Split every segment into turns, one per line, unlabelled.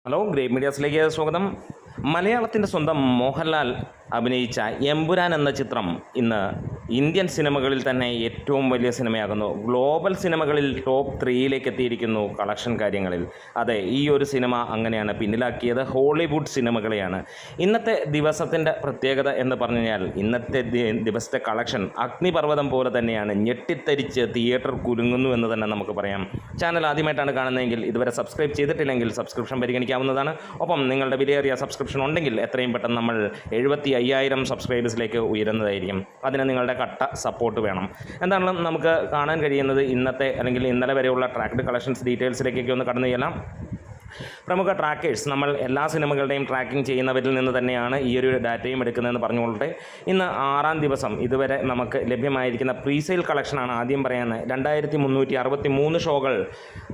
Hello, great മീഡിയാസിലേക്ക് സ്വാഗതം. മലയാളത്തിൻ്റെ സ്വന്തം മോഹൻലാൽ അഭിനയിച്ച എമ്പുരാൻ എന്ന ചിത്രം ഇന്ന് ഇന്ത്യൻ സിനിമകളിൽ തന്നെ ഏറ്റവും വലിയ സിനിമയാകുന്നു. ഗ്ലോബൽ സിനിമകളിൽ ടോപ്പ് 3യിലേക്ക് എത്തിയിരിക്കുന്നു കളക്ഷൻ കാര്യങ്ങളിൽ. അതെ, ഈ ഒരു സിനിമ അങ്ങനെയാണ് പിന്നിലാക്കിയത് ഹോളിവുഡ് സിനിമകളെയാണ്. ഇന്നത്തെ ദിവസത്തിൻ്റെ പ്രത്യേകത എന്ന് പറഞ്ഞു കഴിഞ്ഞാൽ ഇന്നത്തെ ദിവസത്തെ കളക്ഷൻ അഗ്നിപർവ്വതം പോലെ തന്നെയാണ്. ഞെട്ടിത്തരിച്ച് തിയേറ്റർ കുലുങ്ങുന്നു എന്ന് തന്നെ നമുക്ക് പറയാം. ചാനൽ ആദ്യമായിട്ടാണ് കാണുന്നതെങ്കിൽ ഇതുവരെ സബ്സ്ക്രൈബ് ചെയ്തിട്ടില്ലെങ്കിൽ സബ്സ്ക്രിപ്ഷൻ പരിഗണിക്കാവുന്നതാണ്. ഒപ്പം നിങ്ങളുടെ വിലയേറിയ സബ്സ്ക്രിപ്ഷൻ ഉണ്ടെങ്കിൽ എത്രയും പെട്ടെന്ന് നമ്മൾ 75,000 സബ്സ്ക്രൈബേഴ്സിലേക്ക് ഉയരുന്നതായിരിക്കും. അതിന് നിങ്ങളുടെ കട്ട സപ്പോർട്ട് വേണം. എന്താണെങ്കിലും നമുക്ക് കാണാൻ കഴിയുന്നത് ഇന്നത്തെ അല്ലെങ്കിൽ ഇന്നലെ വരെയുള്ള ട്രാക്ക്ഡ് കളക്ഷൻസ് ഡീറ്റെയിൽസിലേക്കൊക്കെ ഒന്ന് കടന്നു ചെല്ലാം. പ്രമുഖ ട്രാക്കേഴ്സ്, നമ്മൾ എല്ലാ സിനിമകളുടെയും ട്രാക്കിംഗ് ചെയ്യുന്നവരിൽ നിന്ന് തന്നെയാണ് ഈ ഒരു ഡാറ്റയും എടുക്കുന്നതെന്ന് പറഞ്ഞുകൊള്ളട്ടെ. ഇന്ന് 6ാം ദിവസം ഇതുവരെ നമുക്ക് ലഭ്യമായിരിക്കുന്ന പ്രീസെയിൽ കളക്ഷനാണ് ആദ്യം പറയുന്നത്. 2363 ഷോകൾ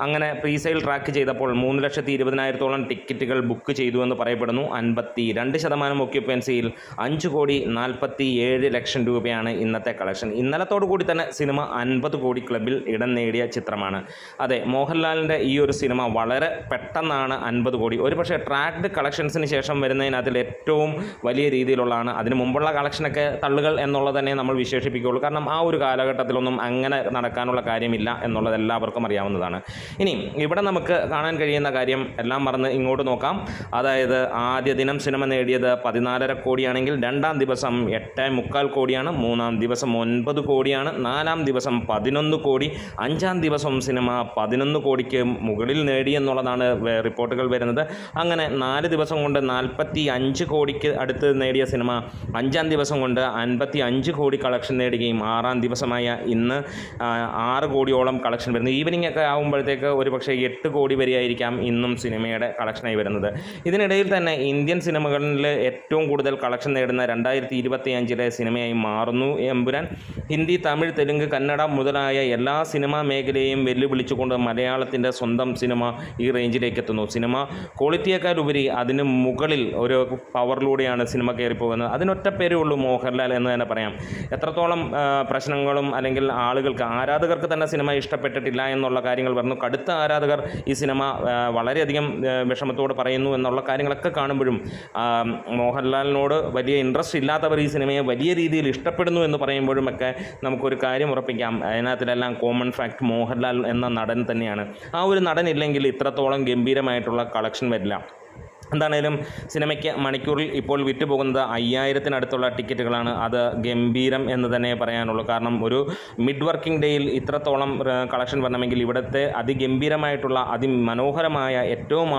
അങ്ങനെ പ്രീസെയിൽ ട്രാക്ക് ചെയ്തപ്പോൾ 3,20,000-ഓളം ടിക്കറ്റുകൾ ബുക്ക് ചെയ്തു എന്ന് പറയപ്പെടുന്നു. 52% ഒക്യുപ്പൻസിയിൽ 5,47,00,000 രൂപയാണ് ഇന്നത്തെ കളക്ഷൻ. ഇന്നലത്തോടു കൂടി തന്നെ സിനിമ 50 കോടി ക്ലബിൽ ഇടം നേടിയ ചിത്രമാണ്. അതെ, മോഹൻലാലിൻ്റെ ഈ ഒരു സിനിമ വളരെ പെട്ടെന്നാണ് 50 കോടി. ഒരുപക്ഷെ ട്രാക്ക്ഡ് കളക്ഷൻസിന് ശേഷം വരുന്നതിനകത്തിൽ ഏറ്റവും വലിയ രീതിയിലുള്ളതാണ്. അതിന് മുമ്പുള്ള കളക്ഷനൊക്കെ തള്ളുകൾ എന്നുള്ളത് തന്നെ നമ്മൾ വിശേഷിപ്പിക്കുകയുള്ളൂ. കാരണം ആ ഒരു കാലഘട്ടത്തിലൊന്നും അങ്ങനെ നടക്കാനുള്ള കാര്യമില്ല എന്നുള്ളത് എല്ലാവർക്കും അറിയാവുന്നതാണ്. ഇനി ഇവിടെ നമുക്ക് കാണാൻ കഴിയുന്ന കാര്യം എല്ലാം മറന്ന് ഇങ്ങോട്ട് നോക്കാം. അതായത് ആദ്യ ദിനം സിനിമ നേടിയത് 14.5 കോടിയാണെങ്കിൽ 2ാം ദിവസം 8.25 കോടിയാണ്, 3ാം ദിവസം 9 കോടിയാണ്, 4ാം ദിവസം 11 കോടി, 5ാം ദിവസം സിനിമ 11 കോടിക്ക് മുകളിൽ നേടി എന്നുള്ളതാണ് റിപ്പോർട്ടുകൾ വരുന്നത്. അങ്ങനെ 4 ദിവസം കൊണ്ട് 45 കോടിക്ക് അടുത്ത് നേടിയ സിനിമ 5ാം ദിവസം കൊണ്ട് 55 കോടി കളക്ഷൻ നേടുകയും 6ാം ദിവസമായ ഇന്ന് 6 കോടിയോളം കളക്ഷൻ വരുന്നു. ഈവനിങ് ഒക്കെ ആകുമ്പോഴത്തേക്ക് ഒരു പക്ഷേ 8 കോടി വരെയായിരിക്കാം ഇന്നും സിനിമയുടെ കളക്ഷനായി വരുന്നത്. ഇതിനിടയിൽ തന്നെ ഇന്ത്യൻ സിനിമകളിൽ ഏറ്റവും കൂടുതൽ കളക്ഷൻ നേടുന്ന 2025 സിനിമയായി മാറുന്നു എമ്പുരാൻ. ഹിന്ദി, തമിഴ്, തെലുങ്ക്, കന്നഡ മുതലായ എല്ലാ സിനിമാ മേഖലയെയും വെല്ലുവിളിച്ചുകൊണ്ട് മലയാളത്തിൻ്റെ സ്വന്തം സിനിമ ഈ റേഞ്ചിലേക്ക് എത്തുന്നു. സിനിമ ക്വാളിറ്റിയേക്കാൾ ഉപരി അതിന് മുകളിൽ ഒരു പവറിലൂടെയാണ് സിനിമ കയറിപ്പോകുന്നത്. അതിനൊറ്റ പേരേ ഉള്ളൂ, മോഹൻലാൽ എന്ന് തന്നെ പറയാം. എത്രത്തോളം പ്രശ്നങ്ങളും അല്ലെങ്കിൽ ആരാധകർക്ക് തന്നെ സിനിമ ഇഷ്ടപ്പെട്ടിട്ടില്ല എന്നുള്ള കാര്യങ്ങൾ പറഞ്ഞു. കടുത്ത ആരാധകർ ഈ സിനിമ വളരെയധികം വിഷമത്തോട് പറയുന്നു എന്നുള്ള കാര്യങ്ങളൊക്കെ കാണുമ്പോഴും മോഹൻലാലിനോട് വലിയ ഇൻട്രസ്റ്റ് ഇല്ലാത്തവർ ഈ സിനിമയെ വലിയ രീതിയിൽ ഇഷ്ടപ്പെടുന്നു എന്ന് പറയുമ്പോഴുമൊക്കെ നമുക്കൊരു കാര്യം ഉറപ്പിക്കാം, അതിനകത്തിലെല്ലാം കോമൺ ഫാക്ട് മോഹൻലാൽ എന്ന നടൻ തന്നെയാണ്. ആ ഒരു നടൻ ഇല്ലെങ്കിൽ ഇത്രത്തോളം ഗംഭീരമായിട്ടുള്ള കളക്ഷൻ വരില്ല. എന്താണേലും സിനിമയ്ക്ക് മണിക്കൂറിൽ ഇപ്പോൾ വിറ്റുപോകുന്നത് 5,000-നടുത്തുള്ള ടിക്കറ്റുകളാണ്. അത് ഗംഭീരം എന്ന് തന്നെ പറയാനുള്ളൂ. കാരണം ഒരു മിഡ് വർക്കിംഗ് ഡേയിൽ ഇത്രത്തോളം കളക്ഷൻ വരണമെങ്കിൽ ഇവിടുത്തെ അതിഗംഭീരമായിട്ടുള്ള അതിമനോഹരമായ ഏറ്റവും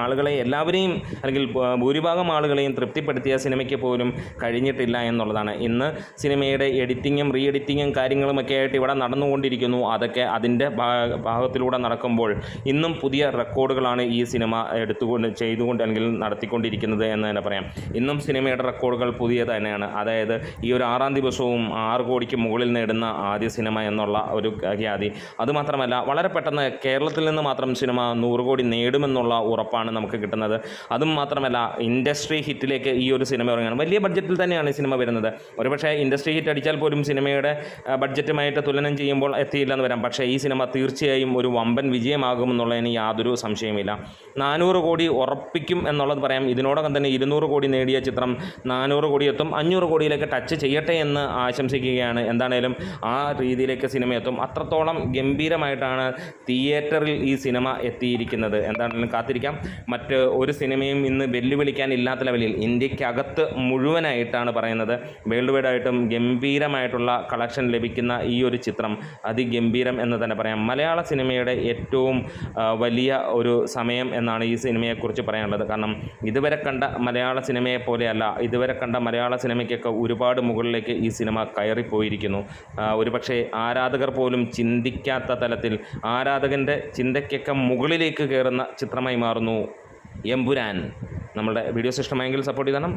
ആളുകളെ എല്ലാവരെയും അല്ലെങ്കിൽ ഭൂരിഭാഗം ആളുകളെയും തൃപ്തിപ്പെടുത്തിയ സിനിമയ്ക്ക് പോലും കഴിഞ്ഞിട്ടില്ല എന്നുള്ളതാണ്. ഇന്ന് സിനിമയുടെ എഡിറ്റിങ്ങും റീ എഡിറ്റിങ്ങും കാര്യങ്ങളുമൊക്കെ ആയിട്ട് ഇവിടെ നടന്നുകൊണ്ടിരിക്കുന്നു. അതൊക്കെ അതിൻ്റെ ഭാഗത്തിലൂടെ നടക്കുമ്പോൾ ഇന്നും പുതിയ റെക്കോർഡുകളാണ് ഈ സിനിമ അല്ലെങ്കിൽ നടത്തിക്കൊണ്ടിരിക്കുന്നത് എന്ന് തന്നെ പറയാം. ഇന്നും സിനിമയുടെ റെക്കോർഡുകൾ പുതിയ തന്നെയാണ്. അതായത് ഈ ഒരു 6ാം ദിവസവും 6 കോടിക്ക് മുകളിൽ നേടുന്ന ആദ്യ സിനിമ എന്നുള്ള ഒരു ഖ്യാതി. അതുമാത്രമല്ല, വളരെ പെട്ടെന്ന് കേരളത്തിൽ നിന്ന് മാത്രം സിനിമ 100 കോടി നേടുമെന്നുള്ള ഉറപ്പാണ് നമുക്ക് കിട്ടുന്നത്. അതും മാത്രമല്ല, ഇൻഡസ്ട്രി ഹിറ്റിലേക്ക് ഈ ഒരു സിനിമ ഇറങ്ങുകയാണ്. വലിയ ബഡ്ജറ്റിൽ തന്നെയാണ് ഈ സിനിമ വരുന്നത്. ഒരുപക്ഷേ ഇൻഡസ്ട്രി ഹിറ്റ് അടിച്ചാൽ പോലും സിനിമയുടെ ബഡ്ജറ്റുമായിട്ട് തുലനം ചെയ്യുമ്പോൾ എത്തിയില്ലെന്ന് വരാം. പക്ഷേ ഈ സിനിമ തീർച്ചയായും ഒരു വമ്പൻ വിജയമാകുമെന്നുള്ളതിന് യാതൊരു സംശയമില്ല. 400 കോടി ഉറപ്പിക്കും എന്നുള്ളത് പറയാം. ഇതിനോടകം തന്നെ 200 കോടി നേടിയ ചിത്രം 400 കോടി എത്തും. 500 കോടിയിലേക്ക് ടച്ച് ചെയ്യട്ടെ എന്ന് ആശംസിക്കുകയാണ്. എന്താണേലും ആ രീതിയിലേക്ക് സിനിമ എത്തും. അത്രത്തോളം ഗംഭീരമായിട്ടാണ് തിയേറ്ററിൽ ഈ സിനിമ എത്തിയിരിക്കുന്നത്. എന്താണെങ്കിലും കാത്തിരിക്കാം. മറ്റ് ഒരു സിനിമയും ഇന്ന് വെല്ലുവിളിക്കാൻ ഇല്ലാത്ത ലെവലിൽ ഇന്ത്യക്കകത്ത് മുഴുവനായിട്ടാണ് പറയുന്നത്, വേൾഡ് വൈഡ് ആയിട്ടും ഗംഭീരമായിട്ടുള്ള കളക്ഷൻ ലഭിക്കുന്ന ഈ ഒരു ചിത്രം അതിഗംഭീരം എന്ന് തന്നെ പറയാം. മലയാള സിനിമയുടെ ഏറ്റവും വലിയ ഒരു സമയം എന്നാണ് ഈ സിനിമയെക്കുറിച്ച് പറയാനുള്ളത്. കാരണം ഇതുവരെ കണ്ട മലയാള സിനിമയെ പോലെയല്ല, ഇതുവരെ കണ്ട മലയാള സിനിമയ്ക്കൊക്കെ ഒരുപാട് മുകളിലേക്ക് ഈ സിനിമ കയറിപ്പോയിരിക്കുന്നു. ഒരുപക്ഷെ ആരാധകർ പോലും ചിന്തിക്കാത്ത തലത്തിൽ ആരാധകൻ്റെ ചിന്തയ്ക്കൊക്കെ മുകളിലേക്ക് കയറുന്ന ചിത്രമായി മാറുന്നു എമ്പുരാൻ. നമ്മുടെ വീഡിയോസ് ഇഷ്ടമായെങ്കിൽ സപ്പോർട്ട് ചെയ്യണം.